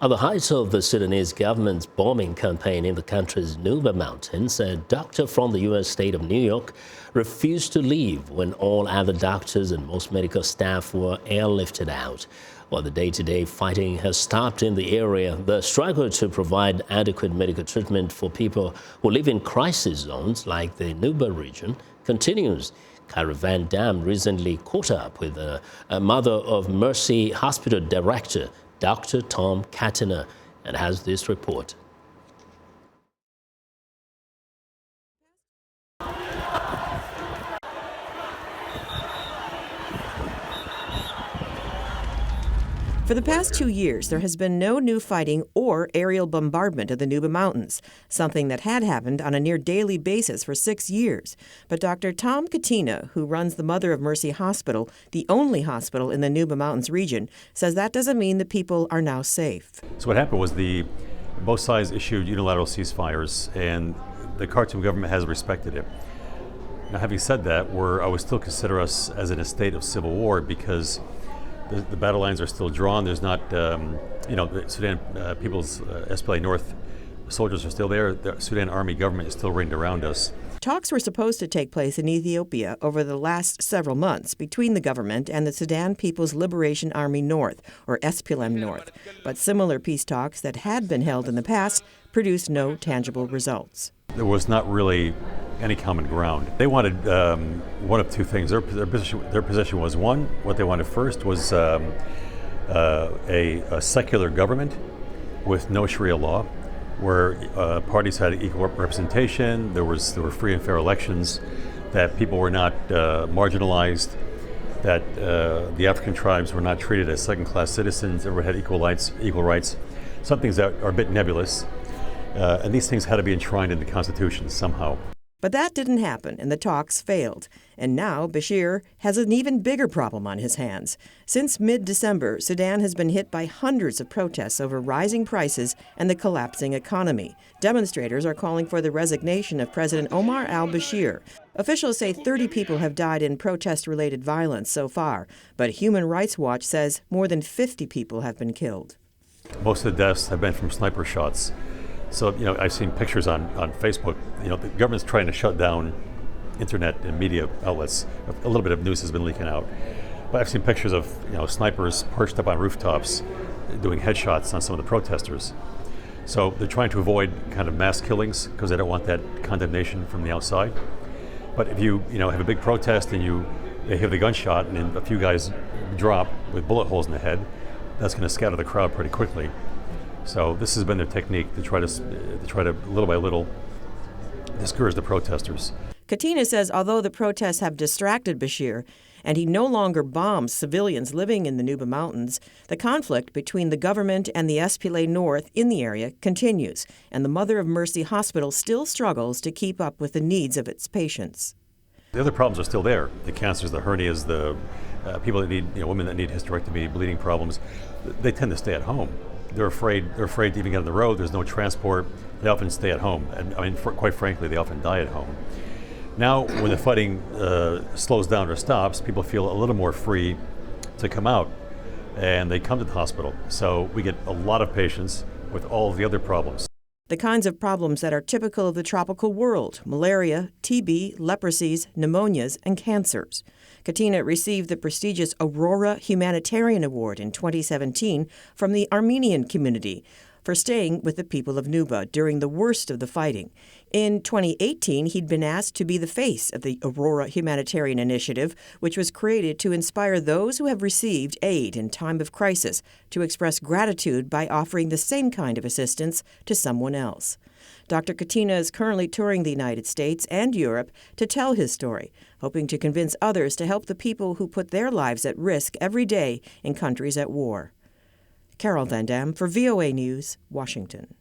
At the height of the Sudanese government's bombing campaign in the country's Nuba Mountains, a doctor from the U.S. state of New York refused to leave when all other doctors and most medical staff were airlifted out. While the day-to-day fighting has stopped in the area, the struggle to provide adequate medical treatment for people who live in crisis zones like the Nuba region continues. Caravan Dam recently caught up with a Mother of Mercy Hospital director, Dr. Tom Catena, and has this report. For the past 2 years, there has been no new fighting or aerial bombardment of the Nuba Mountains, something that had happened on a near-daily basis for 6 years. But Dr. Tom Catena, who runs the Mother of Mercy Hospital, the only hospital in the Nuba Mountains region, says that doesn't mean the people are now safe. So what happened was both sides issued unilateral ceasefires, and the Khartoum government has respected it. Now, having said that, I would still consider us as in a state of civil war because the battle lines are still drawn. There's not, the Sudan People's SPLA North soldiers are still there. The Sudan Army government is still ringed around us. Talks were supposed to take place in Ethiopia over the last several months between the government and the Sudan People's Liberation Army North, or SPLM North. But similar peace talks that had been held in the past produced no tangible results. There was not really any common ground. They wanted one of two things. Their position was, one, what they wanted first was a secular government with no Sharia law, where parties had equal representation, there were free and fair elections, that people were not marginalized, that the African tribes were not treated as second-class citizens, everyone had equal rights. Some things that are a bit nebulous, and these things had to be enshrined in the Constitution somehow. But that didn't happen, and the talks failed. And now Bashir has an even bigger problem on his hands. Since mid-December, Sudan has been hit by hundreds of protests over rising prices and the collapsing economy. Demonstrators are calling for the resignation of President Omar al-Bashir. Officials say 30 people have died in protest-related violence so far, but Human Rights Watch says more than 50 people have been killed. Most of the deaths have been from sniper shots. So, I've seen pictures on Facebook. The government's trying to shut down internet and media outlets. A little bit of news has been leaking out. But I've seen pictures of, snipers perched up on rooftops doing headshots on some of the protesters. So they're trying to avoid kind of mass killings because they don't want that condemnation from the outside. But if you, have a big protest and they hear the gunshot and then a few guys drop with bullet holes in the head, that's going to scatter the crowd pretty quickly. So this has been their technique to try to little by little discourage the protesters. Catena says although the protests have distracted Bashir and he no longer bombs civilians living in the Nuba Mountains, the conflict between the government and the SPLA North in the area continues, and the Mother of Mercy Hospital still struggles to keep up with the needs of its patients. The other problems are still there. The cancers, the hernias, the people that need, women that need hysterectomy, bleeding problems, they tend to stay at home. They're afraid to even get on the road. There's no transport. They often stay at home. And quite frankly, they often die at home. Now, when the fighting slows down or stops, people feel a little more free to come out, and they come to the hospital. So we get a lot of patients with all of the other problems. The kinds of problems that are typical of the tropical world: malaria, TB, leprosies, pneumonias, and cancers. Catena received the prestigious Aurora Humanitarian Award in 2017 from the Armenian community for staying with the people of Nuba during the worst of the fighting. In 2018, he'd been asked to be the face of the Aurora Humanitarian Initiative, which was created to inspire those who have received aid in time of crisis to express gratitude by offering the same kind of assistance to someone else. Dr. Catena is currently touring the United States and Europe to tell his story, hoping to convince others to help the people who put their lives at risk every day in countries at war. Carol Van Dam for VOA News, Washington.